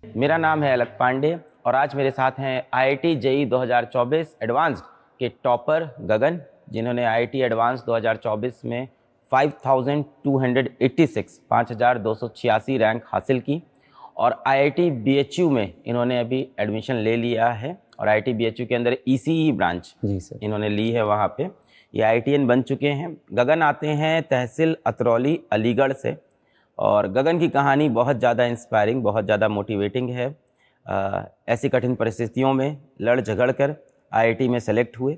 मेरा नाम है अलक पांडे और आज मेरे साथ हैं आईआईटी जेईई 2024 एडवांस्ड के टॉपर गगन, जिन्होंने आईआईटी एडवांस 2024 में 5286 रैंक हासिल की और आईआईटी बीएचयू में इन्होंने अभी एडमिशन ले लिया है और आईआईटी बीएचयू के अंदर ईसीई ब्रांच जी सर। इन्होंने ली है। वहाँ पे ये आईआईटीएन बन चुके हैं। गगन आते हैं तहसील अतरौली अलीगढ़ से और गगन की कहानी बहुत ज़्यादा इंस्पायरिंग, बहुत ज़्यादा मोटिवेटिंग है। ऐसी कठिन परिस्थितियों में लड़ झगड़ कर आईआईटी में सेलेक्ट हुए।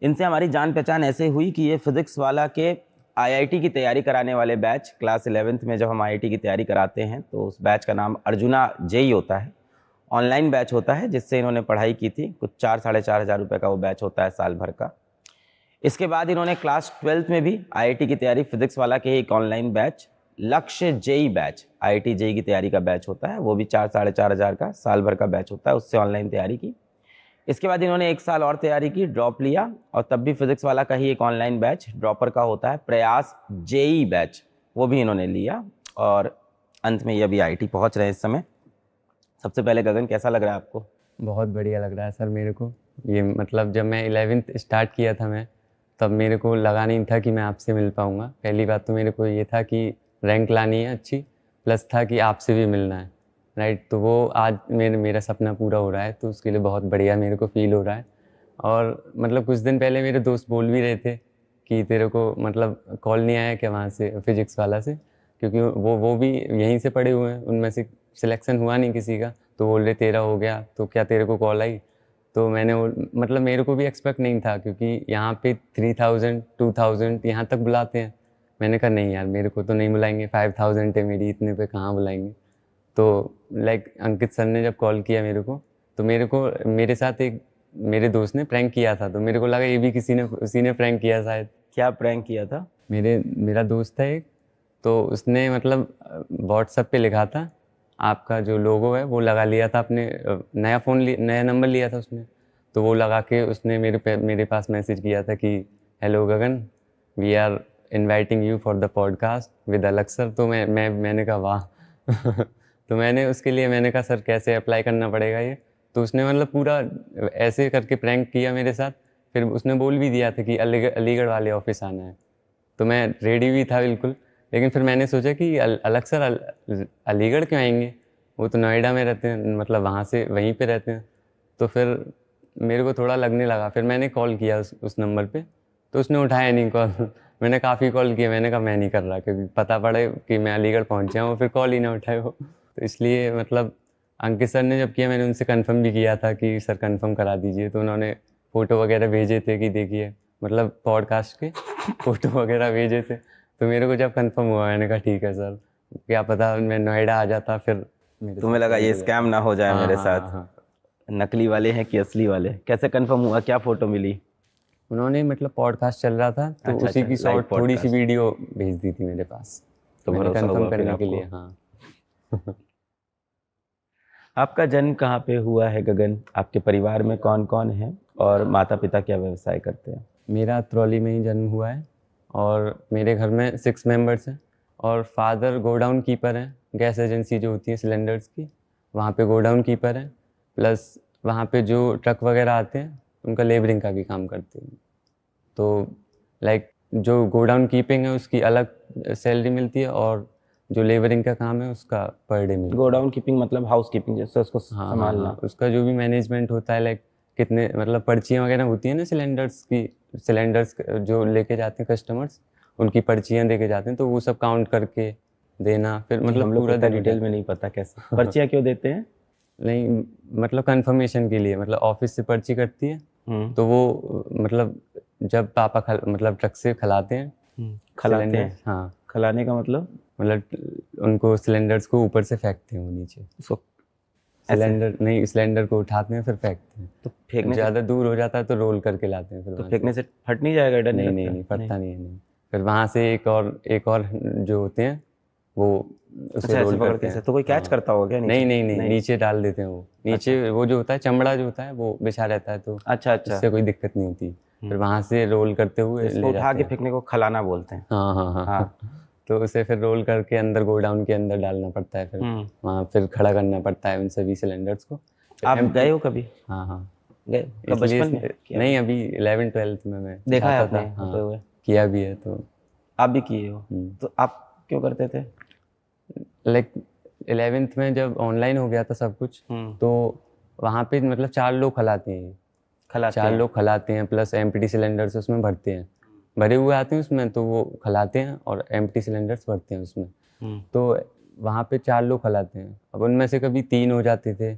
इनसे हमारी जान पहचान ऐसे हुई कि ये फिज़िक्स वाला के आईआईटी की तैयारी कराने वाले बैच, क्लास 11th में जब हम आईआईटी की तैयारी कराते हैं तो उस बैच का नाम अर्जुना जेई होता है। ऑनलाइन बैच होता है जिससे इन्होंने पढ़ाई की थी। कुछ 4-4.5 हज़ार रुपये का वो बैच होता है साल भर का। इसके बाद इन्होंने क्लास 12th में भी आईआईटी की तैयारी, फिज़िक्स वाला के एक ऑनलाइन बैच लक्ष्य जेई बैच, आईआईटी जेई की तैयारी का बैच होता है, वो भी 4-4.5 हज़ार का साल भर का बैच होता है, उससे ऑनलाइन तैयारी की। इसके बाद इन्होंने 1 साल और तैयारी की, ड्रॉप लिया और तब भी फिज़िक्स वाला का ही एक ऑनलाइन बैच ड्रॉपर का होता है, प्रयास जेई बैच, वो भी इन्होंने लिया और अंत में ये अभी आईआईटी पहुँच रहे हैं इस समय। सबसे पहले गगन, कैसा लग रहा है आपको? बहुत बढ़िया लग रहा है सर मेरे को। ये मतलब जब मैं 11th स्टार्ट किया था मैं, तब मेरे को लगा नहीं था कि मैं आपसे मिल पाऊँगा। पहली बात तो मेरे को ये था कि रैंक लानी है अच्छी, प्लस था कि आपसे भी मिलना है, राइट। तो वो आज मेरा सपना पूरा हो रहा है, तो उसके लिए बहुत बढ़िया मेरे को फील हो रहा है। और मतलब कुछ दिन पहले मेरे दोस्त बोल भी रहे थे कि तेरे को मतलब कॉल नहीं आया क्या वहाँ से, फिजिक्स वाला से, क्योंकि वो भी यहीं से पढ़े हुए हैं, उनमें से सिलेक्शन हुआ नहीं किसी का, तो बोल रहे तेरा हो गया तो क्या तेरे को कॉल आई। तो मैंने मतलब मेरे को भी एक्सपेक्ट नहीं था, क्योंकि यहाँ पे 3000 2000 यहाँ तक बुलाते हैं। मैंने कहा नहीं यार, मेरे को तो नहीं बुलाएंगे, 5000 है मेरी, इतने पे कहाँ बुलाएंगे। तो लाइक अंकित सर ने जब कॉल किया मेरे को, तो मेरे साथ एक मेरे दोस्त ने प्रैंक किया था, तो मेरे को लगा ये भी उसी ने प्रैंक किया शायद। क्या प्रैंक किया था? मेरा दोस्त था एक, तो उसने मतलब व्हाट्सएप पे लिखा था आपका जो लोगो है वो लगा लिया था अपने, नया नंबर लिया था उसने, तो वो लगा के उसने मेरे पास मैसेज किया था कि hello Gagan, we are inviting you for the podcast with Alak sir. तो मैंने कहा वाह। तो मैंने कहा सर कैसे अप्लाई करना पड़ेगा ये। तो उसने मतलब पूरा ऐसे करके प्रैंक किया मेरे साथ। फिर उसने बोल भी दिया था कि अलीगढ़ वाले ऑफिस आना है, तो मैं रेडी भी था बिल्कुल। लेकिन फिर मैंने सोचा कि अलग सर अलीगढ़ क्यों आएंगे, वो तो नोएडा में रहते हैं, मतलब वहाँ से वहीं पे रहते हैं। तो फिर मेरे को थोड़ा लगने लगा। फिर मैंने कॉल किया उस नंबर पे, तो उसने उठाया नहीं कॉल। मैंने काफ़ी कॉल किया, मैंने कहा मैं नहीं कर रहा, क्योंकि पता पड़े कि मैं अलीगढ़ पहुँच जाऊँ, फिर कॉल ही ना उठाए वो। तो इसलिए मतलब अंकित सर ने जब किया, मैंने उनसे कंफर्म भी किया था कि सर कंफर्म करा दीजिए, तो उन्होंने फ़ोटो वगैरह भेजे थे कि देखिए, मतलब पॉडकास्ट के फ़ोटो वगैरह भेजे थे। तो मेरे को जब कंफर्म हुआ, मैंने कहा ठीक है सर, क्या पता मैं नोएडा आ जाता फिर मेरे तुम्हें साथ लगा ये लेट हो जाता। स्कैम ना हो जाए हाँ मेरे हाँ हाँ साथ, हाँ। नकली वाले हैं कि असली वाले? कैसे कंफर्म हुआ, क्या फ़ोटो मिली? उन्होंने मतलब पॉडकास्ट चल रहा था, तो अच्छा उसी अच्छा, की लाइव शॉर्ट थोड़ी सी पॉडकास्ट। वीडियो भेज दी थी मेरे पास, तो मैंने भरोसा कंफर्म हुआ फिर करने के आपको। लिए। हाँ। आपका जन्म कहाँ पे हुआ है गगन? आपके परिवार में कौन कौन है और माता पिता क्या व्यवसाय करते हैं? मेरा अतरौली में ही जन्म हुआ है और मेरे घर में 6 मेंबर्स हैं। और फादर गोडाउन कीपर हैं, गैस एजेंसी जो होती है सिलेंडर्स की, वहाँ पे गोडाउन कीपर हैं। प्लस वहाँ पे जो ट्रक वगैरह आते हैं उनका लेबरिंग का भी काम करते हैं। तो लाइक जो गोडाउन कीपिंग है उसकी अलग सैलरी मिलती है, और जो लेबरिंग का काम है उसका पर डे मिलता है। गोडाउन कीपिंग मतलब हाउस कीपिंग, जैसे उसको हाँ हाँ हाँ, संभालना। उसका जो भी मैनेजमेंट होता है, लाइक कितने मतलब पर्चियाँ वगैरह होती हैं ना सिलेंडर्स की, सिलेंडर्स जो लेके जाते हैं कस्टमर्स, उनकी पर्चियाँ देके जाते हैं, तो वो सब काउंट करके देना, फिर नहीं, मतलब हम लोग को पूरा इतना दिन हो डिटेल में जाता नहीं पता कैसे पर्चियाँ क्यों देते हैं। है। नहीं, मतलब कंफर्मेशन के लिए, मतलब ऑफिस से पर्ची कटती है, तो वो मतलब जब मतलब ट्रक से खलाते हैं खलाते सिलेंडर्स। हैं? हाँ, खलाने का मतलब? मतलब उनको सिलेंडर्स को ऊपर से फेंकते हैं वो नीचे। उसको ऐसे? सिलेंडर को उठाते हैं फिर फेंकते तो हैं, फेंकने से? ज़्यादा दूर हो जाता है तो रोल करके लाते हैं फिर तो वहाँ से। फेंकने से फट नहीं जाएगा? डर नहीं नहीं नहीं लगता? नहीं, नहीं। फटता नहीं है, नहीं। फिर वहाँ से एक और जो होते हैं वो उसे अच्छा, ऐसे रोल पकड़ के करते ऐसे हैं। तो कोई कैच हाँ। करता होगा क्या नीचे? नहीं नहीं नहीं, नहीं। नीचे डाल देते हैं वो, अच्छा नीचे वो जो होता है चमड़ा जो होता है वो बिछा रहता है, तो अच्छा अच्छा। उससे कोई दिक्कत नहीं होती। फिर वहाँ से रोल करते तो हुए इसको ले उठा जाते के हैं। फेंकने को खलाना बोलते हैं। हाँ हाँ हाँ हाँ। हाँ। तो उसे फिर रोल करके अंदर गोडाउन के अंदर डालना पड़ता है, फिर वहाँ फिर खड़ा करना पड़ता है उन सभी सिलेंडर्स को। आप गए हो कभी? हाँ हाँ गए कब? बचपन में किया? नहीं, अभी 11th-12th में मैं देखा है जाता आपने था। होते हाँ, हुए? किया भी है। तो आप भी किए हो? तो आप क्यों करते थे? लाइक 11th में जब ऑनलाइन हो गया था सब कुछ, तो वहाँ पे मतलब 4 लोग खिलाते हैं, खिलाते 4 हैं? लोग खिलाते हैं, प्लस एम्प्टी सिलेंडर्स उसमें भरते हैं, भरे हुए आते हैं उसमें, तो वो खिलाते हैं और एम्प्टी सिलेंडर्स भरते हैं उसमें। तो वहाँ पे 4 लोग खिलाते हैं, अब उनमें से कभी 3 हो जाते थे,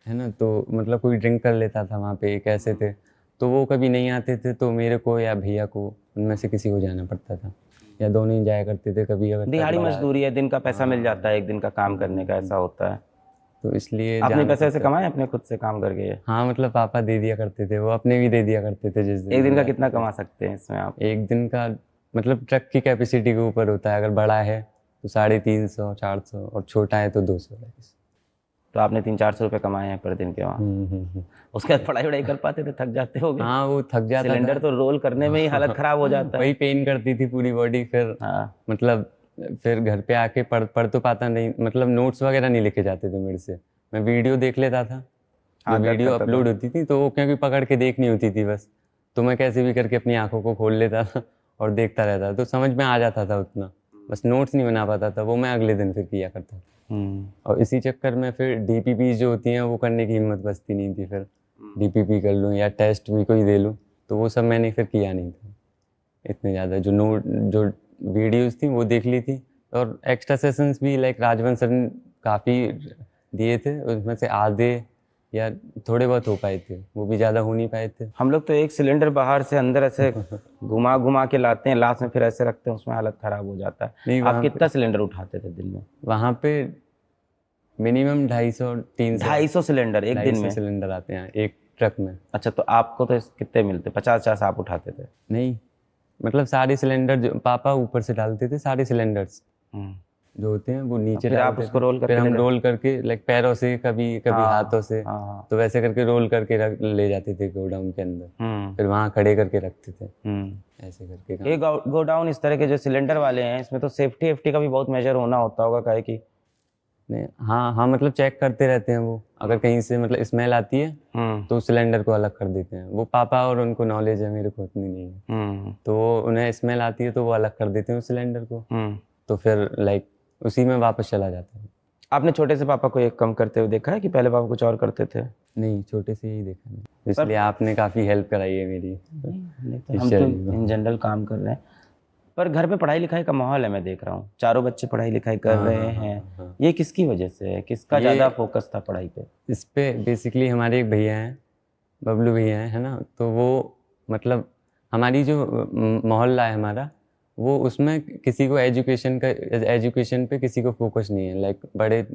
है ना, तो मतलब कोई ड्रिंक कर लेता था वहाँ पे, एक ऐसे थे, तो वो कभी नहीं आते थे, तो मेरे को या भैया को उनमें से किसी को जाना पड़ता था, या दोनों ही जाया करते थे। कभी अगर दिहाड़ी मजदूरी है, दिन का पैसा मिल जाता है, एक दिन का काम करने का, ऐसा होता है। तो इसलिए आपने जाना पैसे ऐसे पड़ता। कमाए अपने खुद से काम करके? हाँ, मतलब पापा दे दिया करते थे, वो अपने भी दे दिया करते थे जिस दिन एक दिन का जाते कितना थे। कमा सकते हैं इसमें आप? एक दिन का मतलब ट्रक की कैपेसिटी के ऊपर होता है, अगर बड़ा है तो 350-400, और छोटा है तो 200-250। तो आपने 300-400 रुपये कमाए हैं पर दिन के वहाँ? उसके बाद पढ़ाई वढ़ाई कर पाते थे? थक जाते होगे? हाँ, वो थक जाता सिलेंडर था। तो रोल करने में ही हालत खराब हो जाता है। वही पेन करती थी पूरी बॉडी, फिर हाँ। मतलब फिर घर पे आके पढ़ तो पाता नहीं, मतलब नोट्स वगैरह नहीं लिखे जाते थे मेरे से, मैं वीडियो देख लेता था। जो हाँ, दर्द वीडियो करता था। अपलोड होती थी तो वो क्योंकि पकड़ के देखनी होती थी बस, तो मैं कैसे भी करके अपनी आंखों को खोल लेता था और देखता रहता था, तो समझ में आ जाता था उतना, बस नोट्स नहीं बना पाता था, वो मैं अगले दिन फिर किया करता था। और इसी चक्कर में फिर डीपीपी जो होती हैं वो करने की हिम्मत बचती नहीं थी, फिर डीपीपी कर लूँ या टेस्ट भी कोई दे लूँ, तो वो सब मैंने फिर किया नहीं था इतने ज़्यादा। जो वीडियोस थी वो देख ली थी, और एक्स्ट्रा सेशंस भी लाइक राजवंश सर ने काफ़ी दिए थे, उसमें से आधे या थोड़े बहुत हो पाए थे, वो भी ज़्यादा हो नहीं पाए थे। हम लोग तो एक सिलेंडर बाहर से अंदर ऐसे घुमा घुमा के लाते हैं, लास्ट में फिर ऐसे रखते हैं, उसमें हालत खराब हो जाता है। नहीं, आप कितना सिलेंडर उठाते थे दिन में? वहाँ पे मिनिमम 250-300 250 सिलेंडर एक दिन में? सिलेंडर आते हैं एक ट्रक में। अच्छा, तो आपको तो कितने मिलते? 50-50 आप उठाते थे? नहीं, मतलब सारे सिलेंडर जो पापा ऊपर से डालते थे, सारे सिलेंडर्स जो होते हैं वो नीचे फिर आप डालते उसको थे। रोल करके फिर हम ले जाते? रोल करके लाइक पैरों से, कभी कभी हाँ, हाथों से, हाँ। तो वैसे करके रोल करके ले जाते थे गोडाउन के अंदर, फिर वहाँ खड़े करके रखते थे, ऐसे करके काम। ये गोडाउन इस तरह के जो सिलेंडर वाले हैं, इसमें तो सेफ्टी का भी बहुत मेजर होना होता होगा, काहे कि नहीं, हाँ हाँ, मतलब चेक करते रहते हैं वो, अगर कहीं से मतलब स्मेल आती है तो सिलेंडर को अलग कर देते हैं। वो पापा और उनको नॉलेज है, मेरे को उतनी नहीं है, तो उन्हें स्मेल आती है तो वो अलग कर देते हैं उस सिलेंडर को, तो फिर लाइक उसी में वापस चला जाता है। आपने छोटे से पापा को एक कम करते हुए देखा है कि पहले पापा कुछ और करते थे? नहीं, छोटे से ही देखा नहीं, इसलिए आपने काफ़ी हेल्प कराई है मेरी। तो हम तो इन जनरल काम कर रहे हैं, पर घर पे पढ़ाई लिखाई का माहौल है, मैं देख रहा हूँ चारों बच्चे पढ़ाई लिखाई कर रहे हैं। ये किसकी वजह से है? किसका ज़्यादा फोकस था पढ़ाई पे? इस पे बेसिकली हमारे एक भैया हैं, बबलू भैया हैं, है ना, तो वो मतलब हमारी जो मोहल्ला है हमारा, वो उसमें किसी को एजुकेशन पे किसी को फोकस नहीं है। लाइक बड़े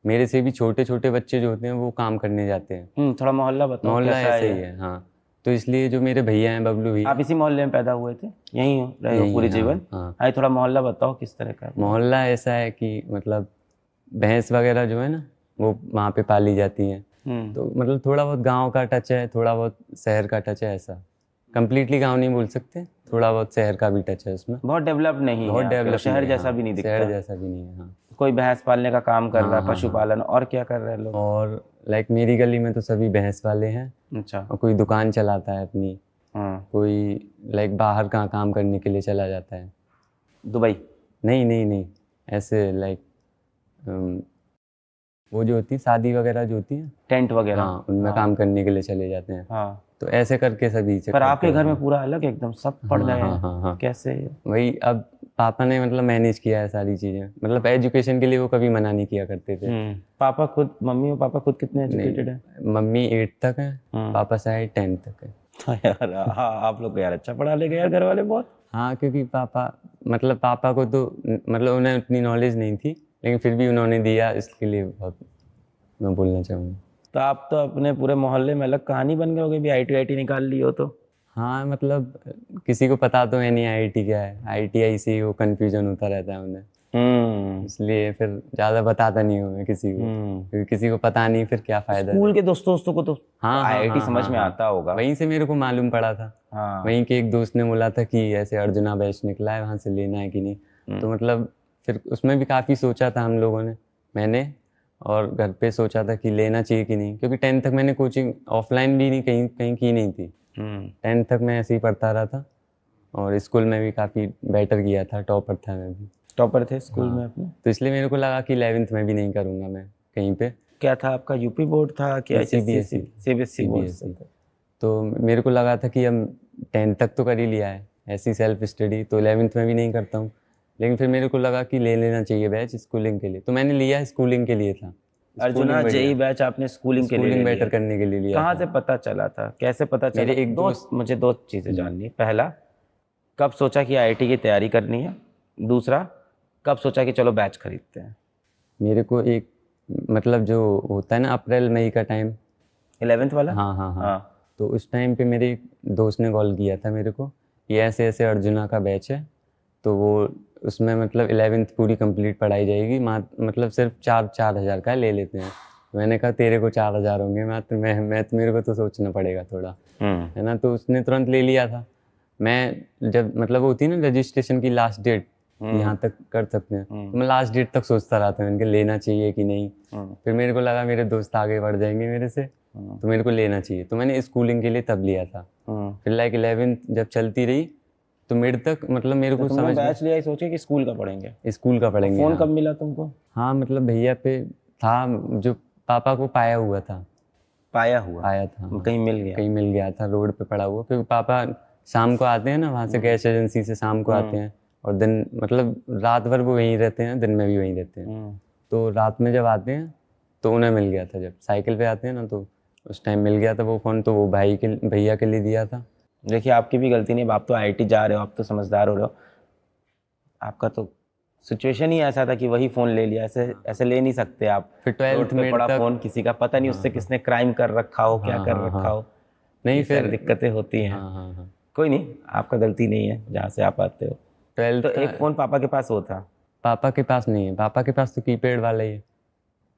मेरे से भी छोटे छोटे बच्चे जो होते हैं वो काम करने जाते हैं। थोड़ा मोहल्ला बताओ, मोहल्ला कैसा ऐसे ही है। हाँ, तो इसलिए जो मेरे भैया हैं बबलू भैया, आप इसी मोहल्ले में पैदा हुए थे? यहीं रहे हो पूरी जीवन? हाँ, थोड़ा मोहल्ला बताओ किस तरह का? मोहल्ला ऐसा है कि मतलब भैंस वगैरह जो है ना वो वहाँ पे पाली जाती हैं, तो मतलब थोड़ा बहुत गांव का टच है, थोड़ा बहुत शहर का टच है, ऐसा कंप्लीटली गांव नहीं बोल सकते, थोड़ा बहुत शहर का भी टच है उसमें। बहुत डेवलप नहीं है, बहुत डेवलप, शहर जैसा भी नहीं दिखता। शहर जैसा भी नहीं है। हाँ, कोई भैंस पालने का काम कर रहा है, पशुपालन, और क्या कर रहे हैं लोग? और लाइक मेरी गली में तो सभी भैंस वाले हैं। अच्छा। और कोई दुकान चलाता है अपनी, कोई लाइक बाहर कहाँ काम करने के लिए चला जाता है, दुबई? नहीं, ऐसे लाइक वो जो होती है शादी वगैरह जो होती है, टेंट वगैरह, हाँ, उनमें काम करने के लिए चले जाते हैं। हाँ, तो ऐसे करके सभी पर आपके घर में पूरा अलग एकदम सब पढ़ गए हैं? कैसे? वही अब पापा ने मतलब मैनेज किया है सारी चीजें, मतलब एजुकेशन के लिए वो कभी मना नहीं किया करते थे। पापा खुद, मम्मी और पापा खुद कितने एजुकेटेड हैं? मम्मी 8th तक है, पापा शायद 10th तक है। यार, हाँ, आप लोग को यार अच्छा पढ़ा ले गए यार घर वाले बहुत। हाँ, क्योंकि पापा को तो मतलब उन्हें उतनी नॉलेज नहीं थी, लेकिन फिर भी उन्होंने दिया, इसके लिए बहुत मैं बोलना चाहूँगा। तो आप तो अपने पूरे मोहल्ले में अलग कहानी बन गए होगे भी, IIT निकाल ली हो तो। हाँ, मतलब किसी को पता तो है नहीं IIT क्या है, ITI से वो कंफ्यूजन होता रहता है उन्हें, इसलिए फिर ज़्यादा बताता नहीं हूँ मैं किसी को, क्योंकि किसी को पता नहीं फिर क्या फ़ायदा। स्कूल के दोस्तों को तो हाँ, IIT समझ में आता होगा, वहीं से मेरे को मालूम पड़ा था। वहीं के एक दोस्त ने बोला था कि ऐसे अर्जुना बैच निकला है, वहाँ से लेना है कि नहीं। तो मतलब फिर उसमें भी काफ़ी सोचा था हम लोगों ने, मैंने और घर पे सोचा था कि लेना चाहिए कि नहीं, क्योंकि 10th तक मैंने कोचिंग ऑफलाइन भी नहीं कहीं कहीं की नहीं थी। 10th तक मैं ऐसे ही पढ़ता रहा था और स्कूल में भी काफ़ी बेटर किया था, टॉपर था मैं भी। टॉपर थे स्कूल हाँ। में अपने? तो इसलिए मेरे को लगा कि 11th में भी नहीं करूँगा मैं कहीं पे। क्या था आपका, यूपी बोर्ड था कि CBSE सीबीएसई बोर्ड से CBSE। थे? तो मेरे को लगा था कि हम 10th तक तो कर ही लिया है ऐसी सेल्फ स्टडी, तो 11th में भी नहीं करता हूँ। लेकिन फिर मेरे को लगा कि ले लेना चाहिए बैच स्कूलिंग के लिए, तो मैंने लिया स्कूलिंग के लिए था। अर्जुना जेई बैच आपने स्कूलिंग के लिए ले स्कूलिंग लिया? बेटर करने के लिए लिया कहाँ था। से पता चला था, कैसे पता चला? मेरे एक दोस्त, मुझे दो चीज़ें जाननी है। पहला, कब सोचा कि आईआईटी की तैयारी करनी है? दूसरा, कब सोचा कि चलो बैच खरीदते हैं? मेरे को एक मतलब जो होता है ना अप्रैल मई का टाइम, 11th वाला? हाँ हाँ हाँ, हाँ। तो उस टाइम पे मेरे एक दोस्त ने कॉल किया था मेरे को कि ऐसे ऐसे अर्जुना का बैच है, तो वो उसमें मतलब 11th पूरी कंप्लीट पढ़ाई जाएगी, मतलब सिर्फ 4,000 का ले लेते हैं। मैंने कहा तेरे को 4,000 होंगे, मैं तो मेरे को तो सोचना पड़ेगा थोड़ा, है ना। तो उसने तुरंत ले लिया था। मैं जब मतलब होती है ना रजिस्ट्रेशन की लास्ट डेट, यहाँ तक कर सकते हैं, तो मैं लास्ट डेट तक सोचता रहा था मैंने कहा लेना चाहिए कि नहीं। फिर मेरे को लगा मेरे दोस्त आगे बढ़ जाएंगे मेरे से, तो मेरे को लेना चाहिए, तो मैंने स्कूलिंग के लिए तब लिया था। फिर लाइक 11th जब चलती रही तो मिड तक मतलब मेरे को तुमने समझ बैच लिया, सोचे कि स्कूल का पढ़ेंगे? स्कूल का पढ़ेंगे। फोन हाँ। कब मिला तुमको? हाँ मतलब भैया पे था, जो पापा को पाया हुआ था, पाया हुआ? पाया था हाँ। कहीं मिल गया? कहीं मिल गया था, रोड पे पड़ा हुआ, क्योंकि पापा शाम को आते हैं ना वहाँ से, गैस एजेंसी से शाम को आते हैं, और दिन मतलब रात भर वो वहीं रहते हैं, दिन में भी वहीं रहते हैं। तो रात में जब आते हैं तो उन्हें मिल गया था, जब साइकिल पे आते हैं ना, तो उस टाइम मिल गया था वो फ़ोन, तो वो भैया के लिए दिया था। देखिए, आपकी भी गलती नहीं, अब आप तो आईआईटी जा रहे हो, आप तो समझदार हो रहे हो। आपका तो सिचुएशन ही ऐसा था कि वही फ़ोन ले लिया, ऐसे ऐसे ले नहीं सकते आप। फिर 12th में में पड़ा तक फ़ोन, किसी का पता नहीं उससे किसने क्राइम कर रखा हो, क्या कर रखा हो। नहीं, ये सारी फिर दिक्कतें होती हैं। हाँ हाँ हाँ। कोई नहीं, आपका गलती नहीं है जहाँ से आप आते हो। 12th तो का एक फ़ोन पापा के पास वो था? पापा के पास नहीं है, पापा के पास तो कीपैड वाला ही है।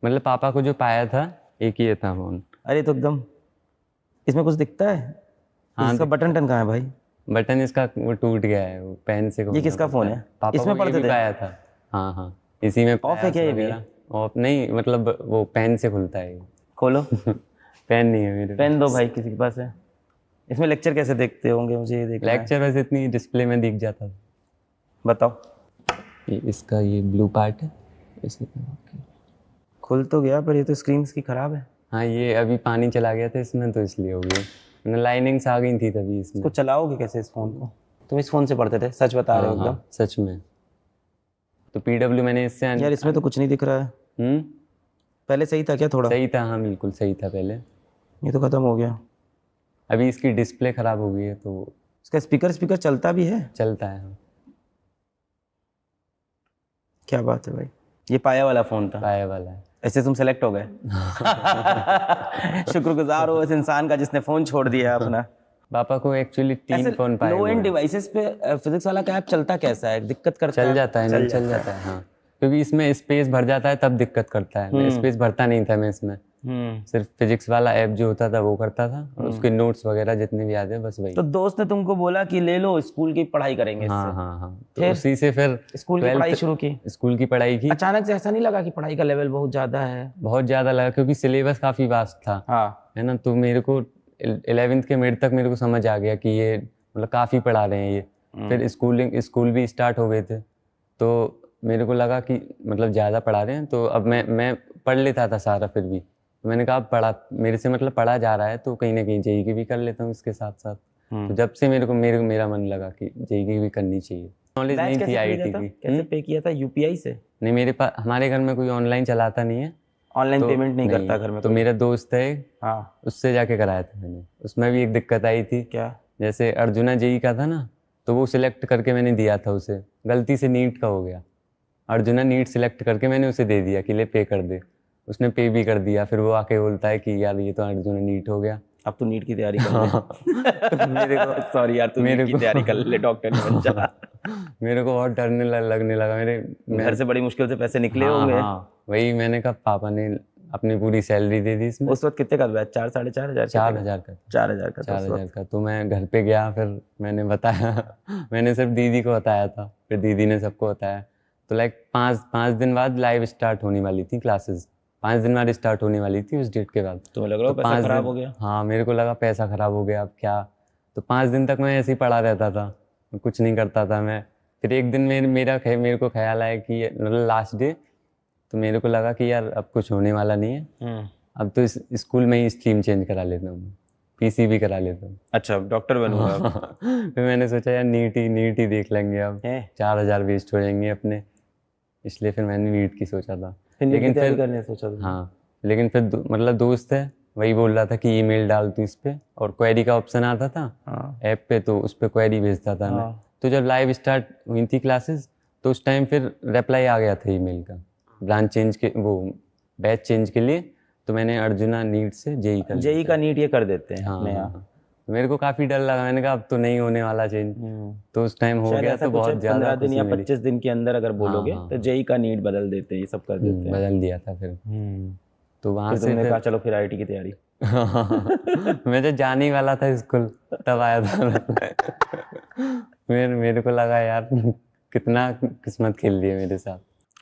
मतलब पापा को जो पाया था एक ही था फ़ोन। अरे तो एकदम, इसमें कुछ दिखता है? हाँ, इसका बटन टन कहाँ है भाई? बटन इसका वो टूट गया है, वो पेन से ये किसका फ़ोन है? पापा इसमें को ये पढ़ते भी थे? पाया था। हाँ हाँ, इसी में ऑफ है क्या ये भी? ऑफ नहीं, मतलब वो पेन से खुलता है। खोलो। पेन नहीं है मेरे पेन दो भाई, किसी के पास है? इसमें लेक्चर कैसे देखते होंगे, मुझे ये देखना है। लेक्चर बस इतनी डिस्प्ले में दिख जाता था। बताओ। ये इसका ये ब्लू पार्ट है, इसे खुल तो गया, पर ये तो स्क्रीन इसकी खराब है। हाँ, ये अभी पानी चला गया था इसमें, तो इसलिए हो गया, लाइनिंग्स आ गई थी तभी इसमें। इसको चलाओगे कैसे इस फ़ोन को? तुम इस फ़ोन से पढ़ते थे, सच बता रहे हो एकदम? सच में। तो पीडब्ल्यू मैंने इससे यार इसमें तो कुछ नहीं दिख रहा है। पहले सही था क्या थोड़ा? सही था हाँ, बिल्कुल सही था पहले। ये तो ख़त्म हो गया। अभी इसकी डिस्प्ले ख़राब हो गई है, तो इसका स्पीकर चलता भी है? चलता है हाँ। क्या बात है भाई, ये पाया वाला फ़ोन था? पाया वाला है। ऐसे तुम सेलेक्ट हो गए। शुक्रगुजार हो इस इंसान का जिसने फ़ोन छोड़ दिया अपना। पापा को एक्चुअली 3 फ़ोन पाए लो हुए एंड हैं। डिवाइसेस पे फिजिक्स वाला का ऐप चलता कैसा है? दिक्कत करता है? चल जाता है, चल जाता है हाँ, क्योंकि इसमें स्पेस भर जाता है तब दिक्कत करता है। स्पेस भरता नहीं था मैं इसमें, सिर्फ फिजिक्स वाला ऐप जो होता था वो करता था, और उसके नोट्स वगैरह जितने भी आते हैं बस वही। तो दोस्त ने तुमको बोला कि ले लो, स्कूल की पढ़ाई करेंगे इससे? हाँ हाँ हाँ, तो उसी से फिर स्कूल की पढ़ाई शुरू की? स्कूल की पढ़ाई की। अचानक से ऐसा नहीं लगा कि पढ़ाई का लेवल बहुत ज़्यादा है? बहुत ज़्यादा लगा, क्योंकि सिलेबस काफ़ी वास्ट था, हाँ। है ना। तो मेरे को 11th के मिड तक मेरे को समझ आ गया कि ये मतलब काफ़ी पढ़ा रहे हैं ये। फिर स्कूल भी स्टार्ट हो गए थे, तो मेरे को लगा कि मतलब ज़्यादा पढ़ा रहे हैं, तो अब मैं पढ़ लेता था सारा फिर भी। तो मैंने कहा पढ़ा मेरे से मतलब पढ़ा जा रहा है, तो कहीं ना कहीं जेईई की भी कर लेता हूँ इसके साथ साथ। तो जब से मेरा मन लगा कि जेईई की भी करनी चाहिए। नॉलेज नहीं थी आईआईटी की। कैसे पे किया था? यूपीआई से? नहीं, मेरे पास, हमारे घर में कोई ऑनलाइन चलाता नहीं है, ऑनलाइन पेमेंट नहीं करता घर में? तो मेरा दोस्त है, हाँ, उससे जाके कराया था मैंने। उसमें भी एक दिक्कत आई थी। क्या? जैसे अर्जुना जेईई का था ना, तो वो सिलेक्ट करके मैंने दिया था उसे, गलती से नीट का हो गया। अर्जुना नीट सिलेक्ट करके मैंने उसे दे दिया कि ले पे कर दे, उसने पे भी कर दिया। फिर वो आके बोलता है कि यार ये तो अर्जुना नीट हो गया। अब तू नीट की तैयारी कर ले। मेरे को सॉरी यार, तू नीट की तैयारी कर ले, डॉक्टर नहीं बन जा। मेरे को बहुत डरने लगने लगा। घर से बड़ी मुश्किल से पैसे निकले होंगे। वही मैंने कहा पापा ने अपनी पूरी सैलरी दे दी इसमें। उस वक्त कितने का बैच? 4 साढ़े 4 हजार? 4,000 का। 4 हजार का? 4,000 का। तो मैं घर पे गया, फिर मैंने बताया मैंने सिर्फ दीदी को बताया था, फिर दीदी ने सबको बताया। तो लाइक 5 दिन बाद लाइव स्टार्ट होने वाली थी क्लासेस, 5 दिन बाद स्टार्ट होने वाली थी उस डेट के बाद। तुम्हें लग रहा हो तो पैसा 5 खराब दिन, हो गया? हाँ मेरे को लगा पैसा खराब हो गया, अब क्या। तो 5 दिन तक मैं ऐसे ही पड़ा रहता था, कुछ नहीं करता था मैं। फिर एक दिन मेरे को ख्याल आया कि मतलब लास्ट डे, तो मेरे को लगा कि यार अब कुछ होने वाला नहीं है, अब तो इस स्कूल में ही स्ट्रीम चेंज करा लेता हूँ, पीसीबी करा लेता हूँ। अच्छा, डॉक्टर बनूंगा अब। फिर मैंने सोचा यार नीट ही देख लेंगे, अब 4,000 वेस्ट हो जाएंगे अपने, इसलिए फिर मैंने नीट की सोचा था। लेकिन फिर करने सोचा था? हाँ, लेकिन फिर मतलब दोस्त है वही बोल रहा था कि ईमेल डाल तू इस पे, और क्वेरी का ऑप्शन आता था ऐप पे, तो उस पे क्वेरी भेजता था मैं। तो जब लाइव स्टार्ट हुई थी क्लासेस, तो उस टाइम फिर रिप्लाई आ गया था ईमेल का, ब्रांच चेंज के, वो बैच चेंज के लिए। तो मैंने अर्जुना नीट से जेई का नीट ये कर देते हैं अपने यहाँ। तो मेरे को काफ़ी डर लगा, मैंने कहा अब तो नहीं होने वाला चेंज। तो उस टाइम हो गया, तो बहुत ज़्यादा 15 दिन या 25 दिन के अंदर अगर बोलोगे तो जेई का नीट बदल देते हैं, ये सब कर देते हैं। बदल दिया था फिर। तो वहाँ से तुमने कहा चलो फिर आईटी की तैयारी। मैं जब जाने ही वाला था स्कूल, तब आया था मेरे को लगा यार कितना किस्मत खेल दी है मेरे साथ।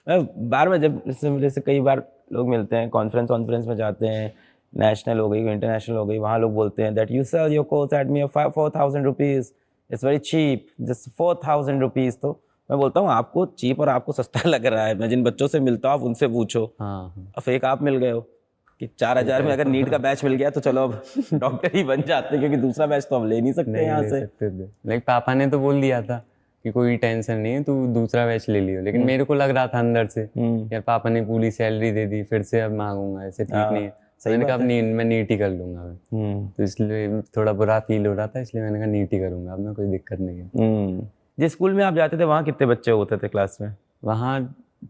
बार बार जब मेरे से कई बार लोग मिलते हैं, कॉन्फ्रेंस में जाते हैं, नेशनल हो गई, इंटरनेशनल हो गई, वहाँ लोग बोलते हैं that you sell your course at me 4,000 rupees, it's very cheap, just 4,000 rupees. तो मैं बोलता हूँ आपको चीप और आपको सस्ता लग रहा है। मैं जिन बच्चों से मिलता हूँ आप उनसे पूछो, अब फेक आप मिल गए हो कि 4,000 में अगर नीट का बैच मिल गया तो चलो अब डॉक्टर ही बन जाते हैं, क्योंकि दूसरा बैच तो हम ले नहीं सकते यहाँ से। लाइक पापा ने तो बोल दिया था कि कोई टेंशन नहीं है, तू दूसरा बैच ले लियो, लेकिन मेरे को लग रहा था अंदर से यार पापा ने पूरी सैलरी दे दी, फिर से अब मांगूंगा, ऐसे ठीक नहीं है। मैंने कहा मैं नीट ही कर लूंगा मैं। तो इसलिए थोड़ा बुरा फील हो रहा था, इसलिए मैंने कहा नीट ही करूंगा, अब मैं कोई दिक्कत नहीं है। जिस स्कूल में आप जाते थे वहाँ कितने बच्चे होते थे क्लास में? वहाँ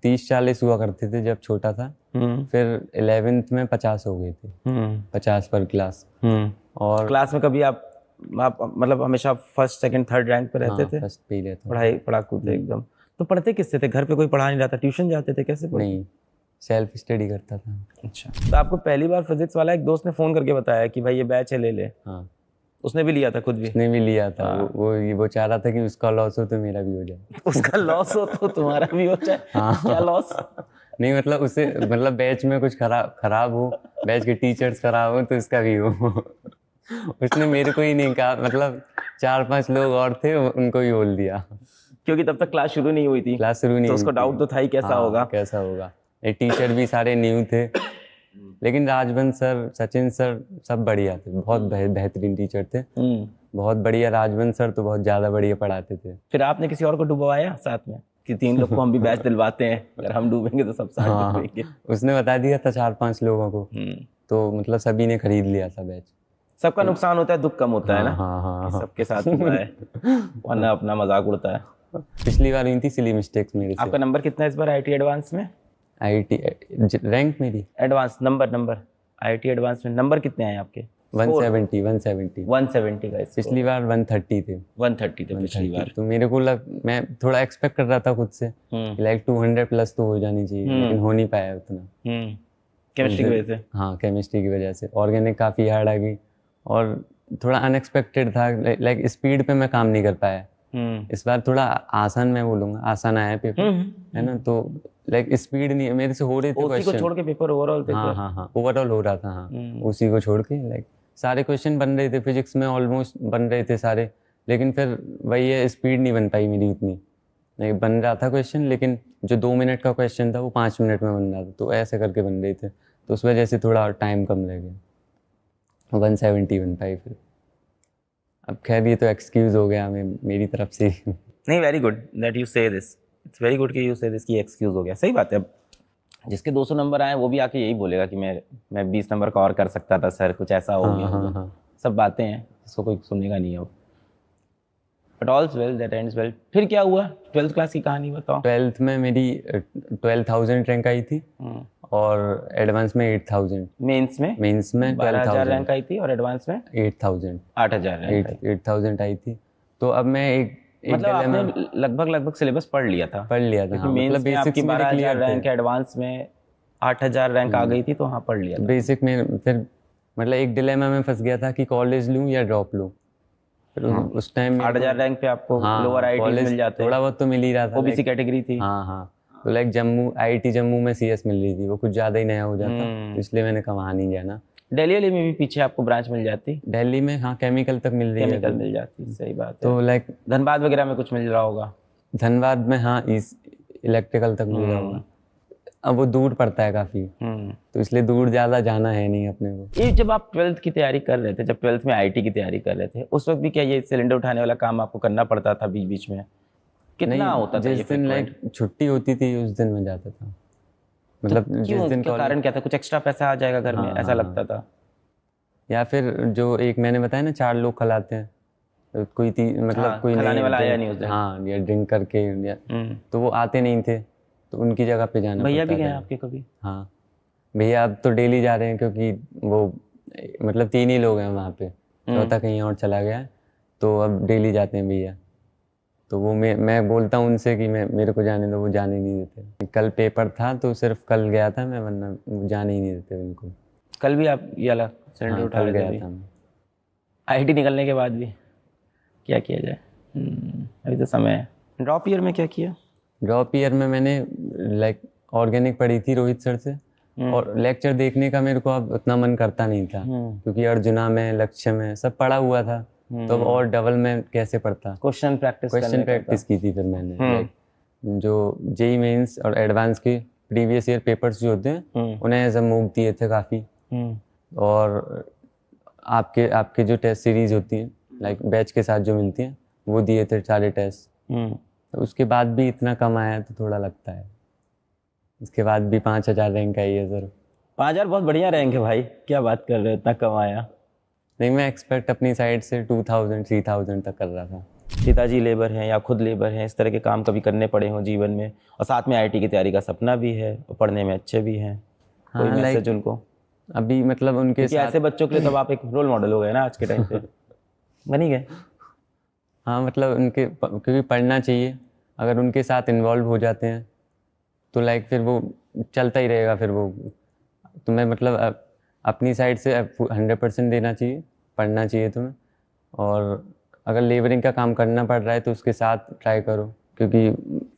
30-40 हुआ करते थे जब छोटा था। फिर 11th में 50 हो गए थे, 50 पर क्लास। और क्लास में कभी आप मतलब हमेशा फर्स्ट सेकंड थर्ड रैंक पे रहते थे? फर्स्ट पे ही रहता, पढ़ाकू थे एकदम। तो पढ़ते किससे थे? घर पे कोई पढ़ा नहीं रहा था, ट्यूशन जाते थे, कैसे पढ़ते? नहीं, सेल्फ स्टडी करता था। अच्छा, तो आपको पहली बार फिजिक्स वाला एक दोस्त ने फोन करके बताया कि भाई ये बैच है, ले ले? हाँ, उसने भी लिया था खुद भी? उसने भी लिया था। वो चाह रहा था कि उसका लॉस हो तो मेरा भी हो जाए। उसका लॉस हो तो तुम्हारा भी हो जाए? क्या लॉस? नहीं मतलब उसे, मतलब बैच में कुछ खराब हो, बैच के टीचर्स खराब हो, तो इसका भी हो। उसने मेरे को ही नहीं कहा, मतलब 4-5 लोग और थे, उनको ही बोल दिया, क्योंकि तब तक क्लास शुरू नहीं हुई थी। क्लास शुरू नहीं तो उसको डाउट तो था ही कैसा होगा। ये टीचर भी सारे न्यू थे, लेकिन राजवंश सर, सचिन सर सब बढ़िया थे, बहुत बेहतरीन टीचर थे, बहुत बढ़िया। राजवंश सर तो बहुत ज़्यादा बढ़िया पढ़ाते थे। फिर आपने किसी और को डुबवाया साथ में कि 3 लोग को हम भी बैच दिलवाते हैं, अगर हम डूबेंगे तो सब साथ डूबेंगे? उसने बता दिया था 4-5 लोगों को, तो मतलब सभी ने खरीद लिया था बैच। सबका नुकसान होता है, दुख कम होता है ना, सबके साथ हुआ है, वरना अपना मजाक उड़ता है। पिछली बार हुई थी सिली मिस्टेक्स मेरे से। आपका नंबर कितना है इस बार आईटी एडवांस में? आईटी रैंक मेरी एडवांस नंबर आईटी एडवांस में नंबर कितने आए आपके? 170 का। पिछली बार 130 थे। 130 थे पिछली बार। तो मेरे को मैं थोड़ा एक्सपेक्ट कर रहा था खुद से, लाइक 200 प्लस तो हो जानी चाहिए, लेकिन हो नहीं पाया उतना। केमिस्ट्री की वजह से? हाँ, केमिस्ट्री की वजह से। ऑर्गेनिक काफ़ी हार्ड आ गई, और थोड़ा अनएक्सपेक्टेड था, लाइक स्पीड पे मैं काम नहीं कर पाया। इस बार थोड़ा आसान, मैं बोलूँगा आसान आया पेपर, है ना। तो लाइक स्पीड नहीं मेरे से हो रहे थे क्वेश्चन। को छोड़ के पेपर ओवरऑल पेपर? हाँ, ओवरऑल हो रहा था। हाँ, उसी को छोड़ के लाइक सारे क्वेश्चन बन रहे थे, फिजिक्स में ऑलमोस्ट बन रहे थे सारे, लेकिन फिर वही है, स्पीड नहीं बन पाई मेरी उतनी। नहीं बन रहा था क्वेश्चन, लेकिन जो 2 मिनट का क्वेश्चन था वो 5 मिनट में बन रहा था, तो ऐसे करके बन रहे थे, तो उस वजह से थोड़ा टाइम कम लग गया। 170 बन पाई फिर। अब खैर ये तो एक्सक्यूज हो गया मेरी तरफ से। नहीं, वेरी गुड दैट यू से दिस, इट्स वेरी गुड कि यू से दिस कि एक्सक्यूज हो गया। सही बात है। अब जिसके 200 नंबर आए वो भी आके यही बोलेगा कि मैं 20 नंबर का और कर सकता था सर, कुछ ऐसा हो गया। सब बातें हैं, इसको कोई सुनेगा नहीं अब। But all's well that ends well. फिर क्या हुआ? 12th क्लास की कहानी बताओ। 12th में मेरी 12,000 रैंक आई थी, और एडवांस में 8,000। मेंस में 12,000 रैंक आई थी, और एडवांस में 8,000 8,000 आई थी। तो अब मैं एक मतलब आपने लगभग सिलेबस पढ़ लिया था? हाँ, मतलब बेसिक्स में 12,000 रैंक, एडवांस में 8,000 रैंक आ गई थी तो वहाँ पढ़ लिया था। बेसिक में फिर मतलब एक डिलेमा में फंस गया था कि कॉलेज लूँ या ड्रॉप लूँ। फिर उस टाइम 8,000 रैंक पे आपको लोअर आईआईटी कॉलेज मिल जाते, थोड़ा बहुत तो मिल ही रहा था। ओबीसी कैटेगरी थी। हाँ हाँ, तो लाइक जम्मू आईआईटी जम्मू में सीएस मिल रही थी, वो कुछ ज़्यादा ही नया हो जाता, तो इसलिए मैंने कहा वहाँ नहीं जाना। दिल्ली में भी पीछे आपको ब्रांच मिल जाती, दिल्ली में हाँ केमिकल तक मिल रही है केमिकल अभी। मिल जाती, सही बात है। तो लाइक धनबाद वगैरह में कुछ मिल रहा होगा, धनबाद में हाँ इलेक्ट्रिकल तक मिल रहा होगा। अब वो दूर पड़ता है काफ़ी, तो इसलिए दूर ज़्यादा जाना है नहीं अपने को। ये जब आप 12th की तैयारी कर रहे थे, जब 12th में आईटी की तैयारी कर रहे थे, उस वक्त भी क्या ये सिलेंडर उठाने वाला काम आपको करना पड़ता था बीच बीच में? कितना होता था ये जिस दिन लाइक छुट्टी होती थी उस दिन मैं जाता था। मतलब जिस दिन कारण क्या था? कुछ एक्स्ट्रा पैसा आ जाएगा घर में, ऐसा लगता था? या फिर जो एक मैंने बताया ना 4 लोग खिलाते हैं, तो कोई मतलब कोई खिलाने वाला आया नहीं उस दिन। हाँ, या ड्रिंक करके या तो वो आते नहीं थे, तो उनकी जगह पे जाना भैया भी गए आपके कभी? हाँ भैया अब तो डेली जा रहे हैं, क्योंकि वो मतलब 3 ही लोग हैं वहाँ पे, चौथा कहीं और चला गया है, तो अब डेली जाते हैं भैया। तो वो मैं बोलता हूँ उनसे कि मेरे को जाने दो, वो जाने नहीं देते। कल पेपर था तो सिर्फ कल गया था मैं, वरना वो जाने ही नहीं देते बिल्कुल। कल भी आप ये वाला सिलेंडर उठा रहे थे? गया था मैं। आईआईटी निकलने के बाद भी क्या किया जाए, अभी तो समय है। ड्रॉप ईयर में क्या किया? ड्रॉप ईयर में मैंने लाइक ऑर्गेनिक पढ़ी थी रोहित सर से, और लेक्चर देखने का मेरे को अब उतना मन करता नहीं था, क्योंकि अर्जुना में, लक्ष्य में सब पढ़ा हुआ था, तो अब और डबल में कैसे पढ़ता। क्वेश्चन प्रैक्टिस की थी फिर मैंने, लाइक जो जेईई मेंस और एडवांस के प्रीवियस ईयर पेपर्स जो होते हैं उन्हें एज अ मॉक दिए थे काफ़ी, और आपके जो टेस्ट सीरीज होती हैं लाइक बैच के साथ जो मिलती हैं वो दिए थे सारे टेस्ट। तो उसके बाद भी इतना कम आया तो थोड़ा लगता है। उसके बाद भी 5,000 रैंक आई है सर। 5,000 बहुत बढ़िया रैंक है भाई, क्या बात कर रहे हो, इतना कम आया? नहीं, मैं एक्सपेक्ट अपनी साइड से 2,000 3,000 तक कर रहा था। पिताजी लेबर हैं या खुद लेबर हैं, इस तरह के काम कभी करने पड़े हों जीवन में, और साथ में आईआईटी की तैयारी का सपना भी है और पढ़ने में अच्छे भी हैं, कोई मैसेज उनको? अभी मतलब उनके साथ ऐसे बच्चों के लिए तो आप एक रोल मॉडल हो गए ना आज के टाइम पे, बनी गए। हाँ मतलब उनके क्योंकि पढ़ना चाहिए, अगर उनके साथ इन्वॉल्व हो जाते हैं तो लाइक फिर वो चलता ही रहेगा फिर वो। तो मैं मतलब अपनी साइड से 100% देना चाहिए, पढ़ना चाहिए तुम्हें, और अगर लेबरिंग का काम करना पड़ रहा है तो उसके साथ ट्राई करो, क्योंकि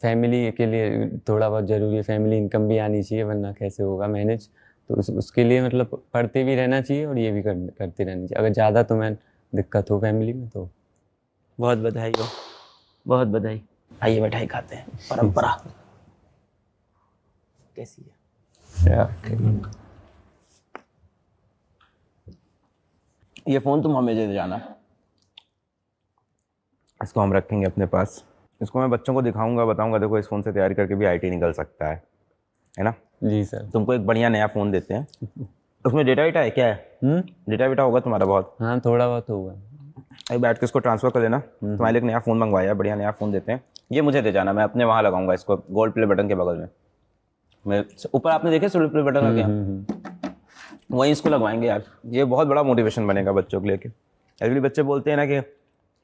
फैमिली के लिए थोड़ा बहुत ज़रूरी है, फैमिली इनकम भी आनी चाहिए, वरना कैसे होगा मैनेज। तो उसके लिए मतलब पढ़ते भी रहना चाहिए और ये भी करते रहना चाहिए। अगर ज़्यादा तुम्हें दिक्कत हो फैमिली में तो बहुत बधाई हो, बहुत बधाई। आइए मिठाई खाते हैं, परंपरा कैसी है? ये फ़ोन तुम हमें दे जाना, इसको हम रखेंगे अपने पास, इसको मैं बच्चों को दिखाऊंगा, बताऊंगा देखो इस फ़ोन से तैयारी करके भी आईटी निकल सकता है ना? जी सर। तुमको एक बढ़िया नया फ़ोन देते हैं, उसमें डेटा वेटा है क्या है? डेटा वेटा होगा तुम्हारा बहुत? हाँ थोड़ा बहुत होगा। अभी बैठ के इसको ट्रांसफ़र कर लेना, तुम्हारे लिए एक नया फ़ोन मंगवाया, बढ़िया नया फ़ोन देते हैं, ये मुझे दे जाना, मैं अपने वहाँ लगाऊंगा इसको गोल्ड प्ले बटन के बगल में। मैं ऊपर आपने देखे सिल्वर प्ले बटन लगे, वहीं इसको लगवाएंगे यार, ये बहुत बड़ा मोटिवेशन बनेगा बच्चों के लिए। एक्चुअली बच्चे बोलते हैं ना कि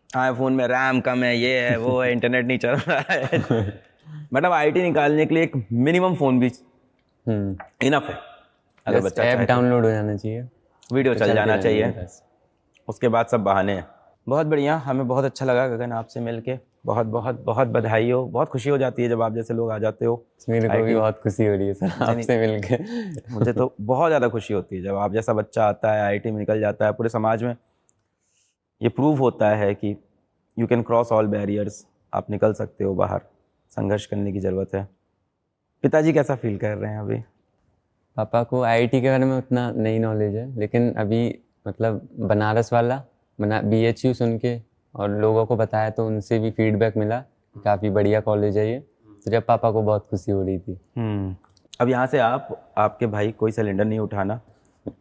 हाँ फ़ोन में रैम कम है, ये है वो है, इंटरनेट नहीं चल रहा है मतलब आईटी निकालने के लिए एक मिनिमम फ़ोन भी इनफ है। अगर बच्चा ऐप डाउनलोड हो जाना चाहिए, वीडियो चल जाना चाहिए, उसके बाद सब बहाने हैं। बहुत बढ़िया, हमें बहुत अच्छा लगा गगन आपसे मिलके, बहुत बहुत बहुत बधाई हो, बहुत खुशी हो जाती है जब आप जैसे लोग आ जाते हो। मेरे को भी बहुत खुशी हो रही है सर आपसे मिलके मुझे तो बहुत ज़्यादा खुशी होती है जब आप जैसा बच्चा आता है, आईटी में निकल जाता है। पूरे समाज में ये प्रूव होता है कि you can cross all barriers, आप निकल सकते हो बाहर, संघर्ष करने की ज़रूरत है। पिताजी कैसा फील कर रहे हैं अभी? पापा को आईआईटी के बारे में उतना नहीं नॉलेज है, लेकिन अभी मतलब बनारस वाला BHU सुन के और लोगों को बताया तो उनसे भी फीडबैक मिला, काफ़ी बढ़िया कॉलेज है ये, तो जब पापा को बहुत खुशी हो रही थी। अब यहाँ से आपके भाई कोई सिलेंडर नहीं उठाना,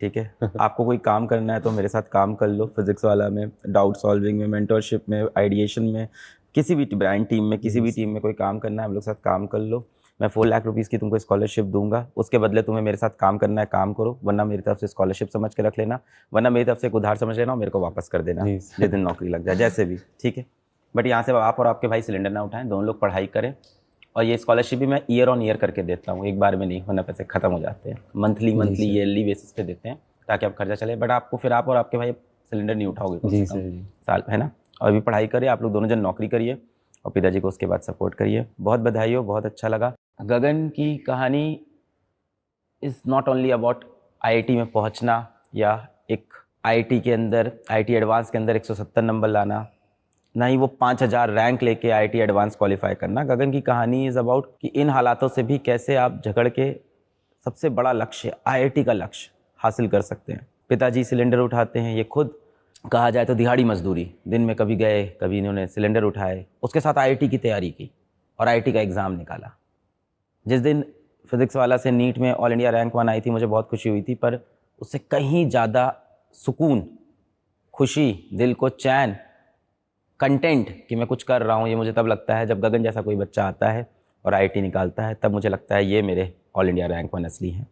ठीक है? आपको कोई काम करना है तो मेरे साथ काम कर लो, फिजिक्स वाला में, डाउट सॉल्विंग में, मेंटरशिप में, आइडिएशन में, किसी भी ब्रांड टीम में, किसी भी टीम में कोई काम करना है हम लोग साथ काम कर लो। मैं 4 लाख रुपीज़ की तुमको स्कॉलरशिप दूंगा, उसके बदले तुम्हें मेरे साथ काम करना है, काम करो, वरना मेरी तरफ से स्कॉलरशिप समझ के रख लेना, वरना मेरी तरफ से एक उधार समझ लेना और मेरे को वापस कर देना जिस दिन नौकरी लग जाए, जैसे भी, ठीक है? बट यहाँ से आप और आपके भाई सिलेंडर ना उठाएं, दोनों लोग पढ़ाई करें और ये स्कॉलरशिप भी मैं ईयर ऑन ईयर करके देता हूँ, एक बार में नहीं, वरना पैसे ख़त्म हो जाते हैं। मंथली ईयरली बेसिस पे देते हैं ताकि आप खर्चा चले। बट आपको फिर आप और आपके भाई सिलेंडर नहीं उठाओगे कम जी से कम सर जी। साल, है ना। और अभी पढ़ाई करिए, आप लोग दोनों जन नौकरी करिए और पिताजी को उसके बाद सपोर्ट करिए। बहुत बधाई हो, बहुत अच्छा लगा। गगन की कहानी is not only about IIT में पहुंचना या एक आईआईटी के अंदर, आईआईटी एडवांस के अंदर 170 नंबर लाना, ना ही वो 5000 रैंक लेके आईआईटी एडवांस क्वालिफाई करना। गगन की कहानी इज़ अबाउट कि इन हालातों से भी कैसे आप झगड़ के सबसे बड़ा लक्ष्य, आईआईटी का लक्ष्य हासिल कर सकते हैं। पिताजी सिलेंडर उठाते हैं, ये खुद कहा जाए तो दिहाड़ी मजदूरी, दिन में कभी गए, कभी इन्होंने सिलेंडर उठाए, उसके साथ आईआईटी की तैयारी की और आईआईटी का एग्ज़ाम निकाला। जिस दिन फिज़िक्स वाला से नीट में ऑल इंडिया रैंक 1 आई थी, मुझे बहुत खुशी हुई थी, पर उससे कहीं ज़्यादा सुकून, खुशी, दिल को चैन, कंटेंट कि मैं कुछ कर रहा हूँ, ये मुझे तब लगता है जब गगन जैसा कोई बच्चा आता है और आईआईटी निकालता है। तब मुझे लगता है ये मेरे ऑल इंडिया रैंक 1 असली हैं।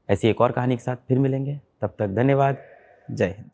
ऐसी एक और कहानी के साथ फिर मिलेंगे, तब तक धन्यवाद। जय हिंद।